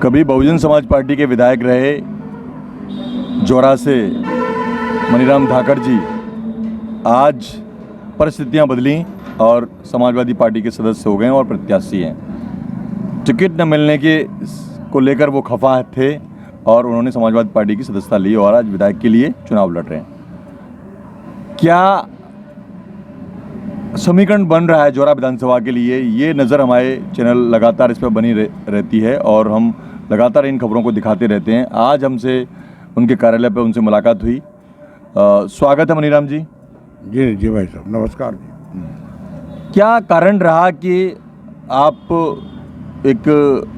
कभी बहुजन समाज पार्टी के विधायक रहे जोरा से मनीराम धाकड़ जी, आज परिस्थितियां बदली और समाजवादी पार्टी के सदस्य हो गए और प्रत्याशी हैं। टिकट न मिलने को लेकर वो खफा थे और उन्होंने समाजवादी पार्टी की सदस्यता ली और आज विधायक के लिए चुनाव लड़ रहे हैं। क्या समीकरण बन रहा है जोरा विधानसभा के लिए? ये नज़र हमारे चैनल लगातार इस पर बनी रहती है और हम लगातार इन खबरों को दिखाते रहते हैं। आज हमसे उनके कार्यालय पर उनसे मुलाकात हुई। स्वागत है मनीराम जी। जी जी भाई साहब, नमस्कार जी। क्या कारण रहा कि आप एक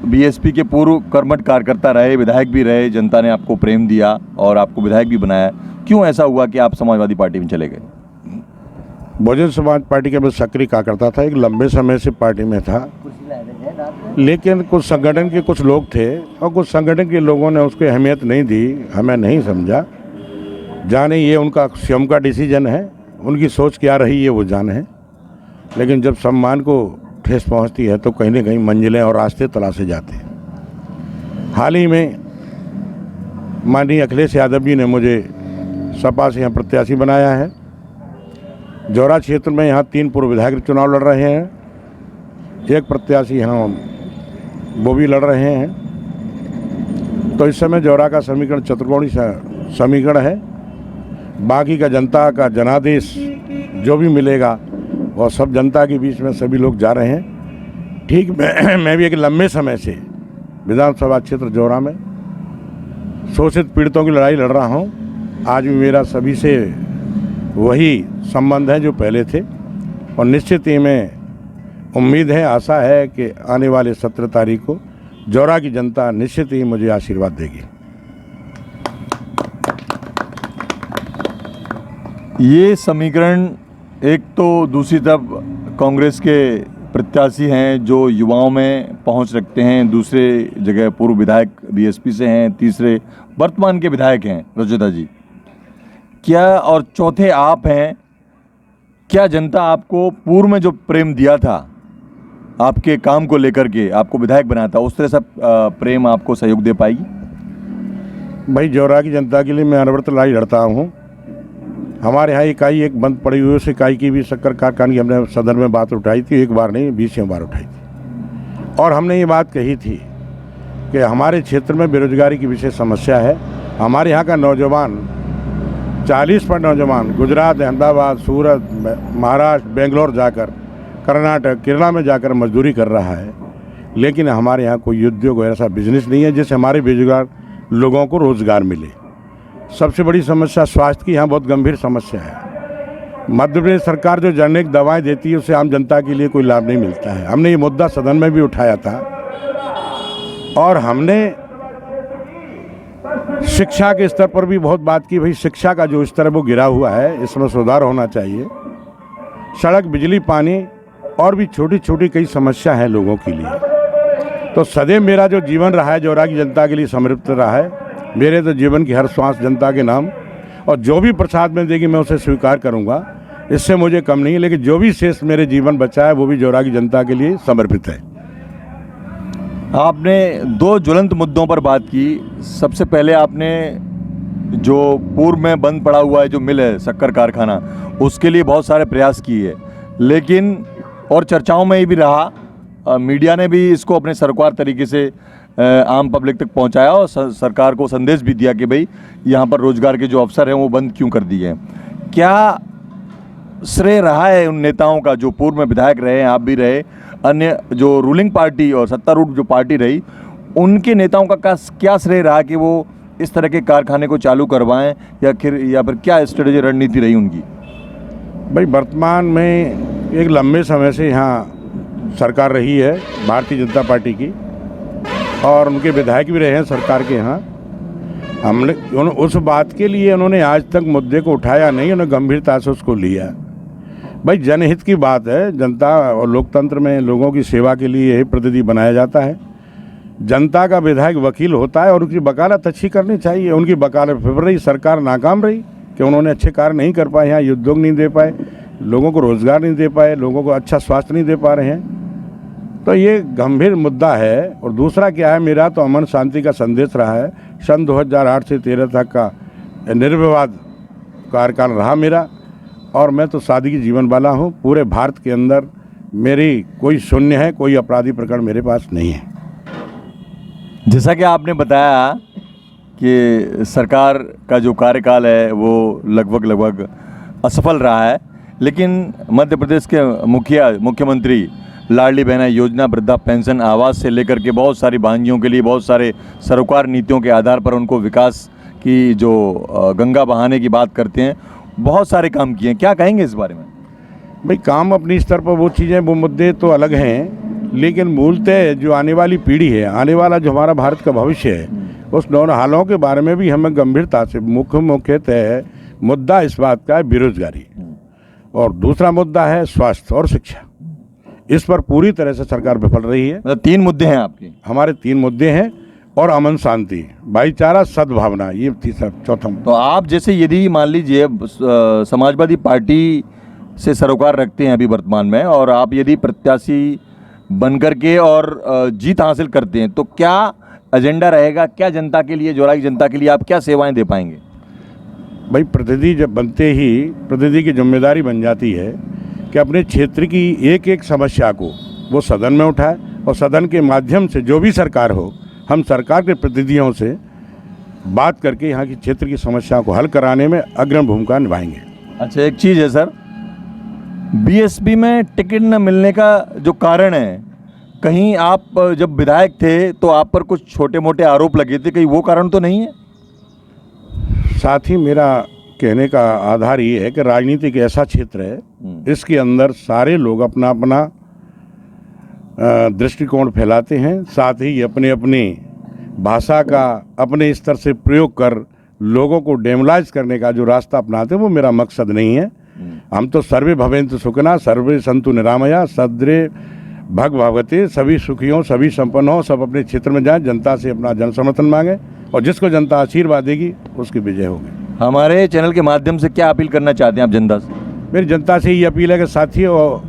बीएसपी के पूर्व कर्मठ कार्यकर्ता रहे, विधायक भी रहे, जनता ने आपको प्रेम दिया और आपको विधायक भी बनाया, क्यों ऐसा हुआ कि आप समाजवादी पार्टी में चले गए? बहुजन समाज पार्टी का मैं सक्रिय कार्यकर्ता था, एक लंबे समय से पार्टी में था, लेकिन कुछ संगठन के कुछ लोग थे और कुछ संगठन के लोगों ने उसकी अहमियत नहीं दी, हमें नहीं समझा। जाने ये उनका स्वयं का डिसीजन है, उनकी सोच क्या रही है वो जाने है, लेकिन जब सम्मान को ठेस पहुंचती है तो कहीं ना कहीं मंजिलें और रास्ते तलाशे जाते हैं। हाल ही में माननीय अखिलेश यादव जी ने मुझे सपा से यहाँ प्रत्याशी बनाया है। जोरा क्षेत्र में यहाँ 3 पूर्व विधायक चुनाव लड़ रहे हैं, एक प्रत्याशी यहाँ वो भी लड़ रहे हैं। तो इस समय जोरा का समीकरण चतुर्कोणी समीकरण है। बाकी का जनता का जनादेश जो भी मिलेगा वो सब जनता के बीच में सभी लोग जा रहे हैं। ठीक मैं भी एक लंबे समय से विधानसभा क्षेत्र जोरा में शोषित पीड़ितों की लड़ाई लड़ रहा हूँ। आज भी मेरा सभी से वही संबंध है जो पहले थे और निश्चित ही में उम्मीद है, आशा है कि आने वाले 17 तारीख को जोरा की जनता निश्चित ही मुझे आशीर्वाद देगी। ये समीकरण एक तो दूसरी तरफ कांग्रेस के प्रत्याशी हैं जो युवाओं में पहुंच रखते हैं, दूसरे जगह पूर्व विधायक बीएसपी से हैं, तीसरे वर्तमान के विधायक हैं रजोदा जी, क्या, और चौथे आप हैं। क्या जनता आपको पूर्व में जो प्रेम दिया था, आपके काम को लेकर के आपको विधायक बनाया था, उस तरह से प्रेम आपको सहयोग दे पाएगी? भाई जोरा की जनता के लिए मैं अनवरत लड़ाई लड़ता हूँ। हमारे यहाँ इकाई एक बंद पड़ी हुई, उस इकाई की भी शक्कर कारखाने की हमने सदन में बात उठाई थी, एक बार नहीं 20 बार उठाई थी। और हमने ये बात कही थी कि हमारे क्षेत्र में बेरोजगारी की विशेष समस्या है। हमारे यहाँ का नौजवान 40% नौजवान गुजरात, अहमदाबाद, सूरत, महाराष्ट्र, बेंगलोर जाकर, कर्नाटक, केरला में जाकर मजदूरी कर रहा है, लेकिन हमारे यहाँ कोई उद्योग ऐसा बिजनेस नहीं है जिससे हमारे बेरोजगार लोगों को रोजगार मिले। सबसे बड़ी समस्या स्वास्थ्य की यहाँ बहुत गंभीर समस्या है। मध्य प्रदेश सरकार जो जनरिक दवाएं देती है उससे आम जनता के लिए कोई लाभ नहीं मिलता है। हमने ये मुद्दा सदन में भी उठाया था और हमने शिक्षा के स्तर पर भी बहुत बात की। भाई शिक्षा का जो स्तर है वो गिरा हुआ है, इसमें सुधार होना चाहिए। सड़क, बिजली, पानी और भी छोटी छोटी कई समस्या है लोगों के लिए। तो सदैव मेरा जो जीवन रहा है जोरा की जनता के लिए समर्पित रहा है। मेरे तो जीवन की हर श्वास जनता के नाम, और जो भी प्रसाद में देगी मैं उसे स्वीकार करूंगा, इससे मुझे कम नहीं है, लेकिन जो भी शेष मेरे जीवन बचा है वो भी जोरा की जनता के लिए समर्पित है। आपने 2 ज्वलंत मुद्दों पर बात की। सबसे पहले आपने जो पूर्व में बंद पड़ा हुआ है जो मिल है शक्कर कारखाना, उसके लिए बहुत सारे प्रयास किए, लेकिन और चर्चाओं में ये भी रहा, मीडिया ने भी इसको अपने सरकार तरीके से आम पब्लिक तक पहुंचाया और सरकार को संदेश भी दिया कि भाई यहाँ पर रोजगार के जो अवसर हैं वो बंद क्यों कर दिए हैं। क्या श्रेय रहा है उन नेताओं का जो पूर्व में विधायक रहे हैं, आप भी रहे, अन्य जो रूलिंग पार्टी और सत्तारूढ़ जो पार्टी रही, उनके नेताओं का क्या श्रेय रहा कि वो इस तरह के कारखाने को चालू करवाएं, या फिर क्या स्ट्रेटेजी, रणनीति रही उनकी? भाई वर्तमान में एक लंबे समय से यहाँ सरकार रही है भारतीय जनता पार्टी की और उनके विधायक भी रहे हैं सरकार के यहाँ। हमने उस बात के लिए उन्होंने आज तक मुद्दे को उठाया नहीं, उन्होंने गंभीरता से उसको लिया। भाई जनहित की बात है, जनता और लोकतंत्र में लोगों की सेवा के लिए यही प्रतिनिधि बनाया जाता है। जनता का विधायक वकील होता है और उनकी वकालत अच्छी करनी चाहिए। उनकी वकालत फिर रही, सरकार नाकाम रही कि उन्होंने अच्छे कार्य नहीं कर पाए, यहाँ उद्योग नहीं दे पाए, लोगों को रोजगार नहीं दे पाए, लोगों को अच्छा स्वास्थ्य नहीं दे पा रहे हैं। तो ये गंभीर मुद्दा है। और दूसरा क्या है, मेरा तो अमन शांति का संदेश रहा है। सन 2008 से 13 तक का निर्विवाद कार्यकाल रहा मेरा, और मैं तो सादगी जीवन वाला हूँ। पूरे भारत के अंदर मेरी कोई शून्य है, कोई अपराधी प्रकरण मेरे पास नहीं है। जैसा कि आपने बताया कि सरकार का जो कार्यकाल है वो लगभग असफल रहा है, लेकिन मध्य प्रदेश के मुख्यमंत्री लाडली बहना योजना, वृद्धा पेंशन, आवास से लेकर के बहुत सारी भांजियों के लिए बहुत सारे सरोकार नीतियों के आधार पर उनको विकास की जो गंगा बहाने की बात करते हैं, बहुत सारे काम किए हैं। क्या कहेंगे इस बारे में? भाई काम अपनी स्तर पर वो चीज़ें, वो मुद्दे तो अलग हैं, लेकिन मूलतः जो आने वाली पीढ़ी है, आने वाला जो हमारा भारत का भविष्य है, उस दोनों हालों के बारे में भी हमें गंभीरता से मुख्यतः मुद्दा इस बात का है बेरोजगारी, और दूसरा मुद्दा है स्वास्थ्य और शिक्षा। इस पर पूरी तरह से सरकार विफल रही है। मतलब 3 मुद्दे हैं आपके? हमारे 3 मुद्दे हैं, और अमन शांति, भाईचारा, सद्भावना, ये तीसरा चौथा। तो आप जैसे यदि मान लीजिए समाजवादी पार्टी से सरोकार रखते हैं अभी वर्तमान में, और आप यदि प्रत्याशी बन करके और जीत हासिल करते हैं, तो क्या एजेंडा रहेगा, क्या जनता के लिए, जोरा की जनता के लिए आप क्या सेवाएं दे पाएंगे? भाई प्रतिनिधि जब बनते ही प्रतिनिधि की जिम्मेदारी बन जाती है कि अपने क्षेत्र की एक एक समस्या को वो सदन में उठाए, और सदन के माध्यम से जो भी सरकार हो, हम सरकार के प्रतिनिधियों से बात करके यहाँ की क्षेत्र की समस्याओं को हल कराने में अग्रणी भूमिका निभाएंगे। अच्छा, एक चीज़ है सर, बीएसपी में टिकट न मिलने का जो कारण है, कहीं आप जब विधायक थे तो आप पर कुछ छोटे मोटे आरोप लगे थे, कहीं वो कारण तो नहीं है? साथ ही मेरा कहने का आधार ये है कि राजनीति एक ऐसा क्षेत्र है, इसके अंदर सारे लोग अपना अपना दृष्टिकोण फैलाते हैं, साथ ही अपने अपनी भाषा का अपने स्तर से प्रयोग कर लोगों को डेमोलाइज करने का जो रास्ता अपनाते हैं, वो मेरा मकसद नहीं है। हम तो सर्वे भवेंतु सुखिनः, सर्वे सन्तु निरामया, सद्रे भग भगवते, सभी सुखियों, सभी संपन्न हो, सब अपने क्षेत्र में जाएं, जनता से अपना जन समर्थन मांगे, और जिसको जनता आशीर्वाद देगी उसकी विजय होगी। हमारे चैनल के माध्यम से क्या अपील करना चाहते हैं आप जनता से? मेरी जनता से ये अपील है कि साथियों,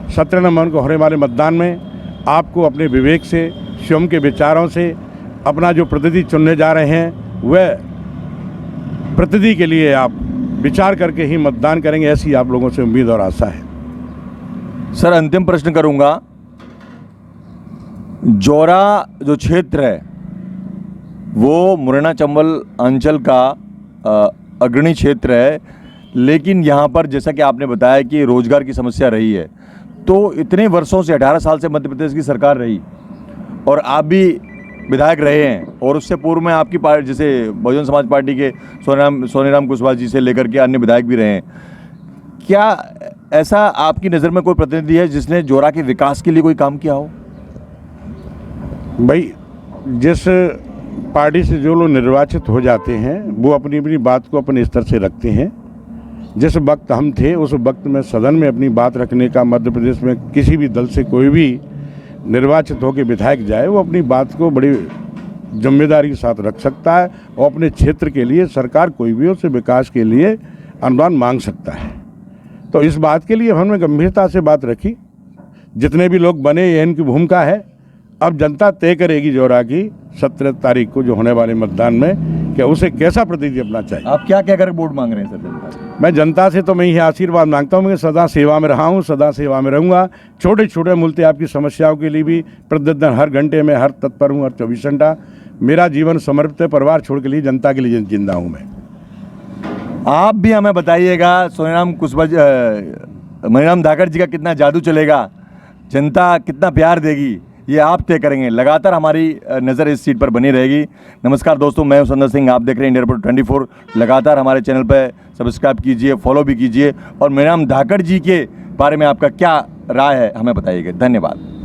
17 नवंबर को होने वाले मतदान में आपको अपने विवेक से, स्वयं के विचारों से अपना जो प्रतिनिधि चुनने जा रहे हैं, वह प्रतिनिधि के लिए आप विचार करके ही मतदान करेंगे, ऐसी आप लोगों से उम्मीद और आशा है। सर, अंतिम प्रश्न करूंगा। जौरा जो क्षेत्र है वो मुरैना चंबल अंचल का अग्रणी क्षेत्र है, लेकिन यहाँ पर जैसा कि आपने बताया कि रोजगार की समस्या रही है, तो इतने वर्षों से 18 साल से मध्य प्रदेश की सरकार रही, और आप भी विधायक रहे हैं, और उससे पूर्व में आपकी पार्टी जैसे बहुजन समाज पार्टी के सोनीराम कुशवाहा जी से लेकर के अन्य विधायक भी रहे हैं। क्या ऐसा आपकी नज़र में कोई प्रतिनिधि है जिसने जौरा के विकास के लिए कोई काम किया हो? भाई, जिस पार्टी से जो लोग निर्वाचित हो जाते हैं वो अपनी अपनी बात को अपने स्तर से रखते हैं। जिस वक्त हम थे उस वक्त में सदन में अपनी बात रखने का, मध्य प्रदेश में किसी भी दल से कोई भी निर्वाचित होकर विधायक जाए, वो अपनी बात को बड़ी जिम्मेदारी के साथ रख सकता है, और अपने क्षेत्र के लिए सरकार कोई भी उससे विकास के लिए अनुदान मांग सकता है। तो इस बात के लिए हमने गंभीरता से बात रखी। जितने भी लोग बने, ये इनकी भूमिका है। अब जनता तय करेगी जौरा की 17 तारीख को जो होने वाले मतदान में, कि उसे कैसा प्रतिनिधि अपना चाहिए। आप क्या क्या कर वोट मांग रहे हैं सर जनता से? मैं जनता से तो मैं यही आशीर्वाद मांगता हूँ कि सदा सेवा में रहा हूँ, सदा सेवा में रहूँगा। छोटे छोटे मुल्ते आपकी समस्याओं के लिए भी प्रतिदिन हर घंटे में हर तत्पर हूँ, हर 24 घंटा। मेरा जीवन समर्पित है, परिवार छोड़ के लिए जनता के लिए जिंदा हूँ मैं। आप भी हमें बताइएगा, सोनीराम कुशवाहा, मणिराम धाकड़ जी का कितना जादू चलेगा, जनता कितना प्यार देगी, ये आप तय करेंगे। लगातार हमारी नज़र इस सीट पर बनी रहेगी। नमस्कार दोस्तों, मैं हूं संदर सिंह, आप देख रहे हैं इंडिया रिपोर्ट 24। लगातार हमारे चैनल पर सब्सक्राइब कीजिए, फॉलो भी कीजिए, और मणिराम धाकड़ जी के बारे में आपका क्या राय है हमें बताइएगा। धन्यवाद।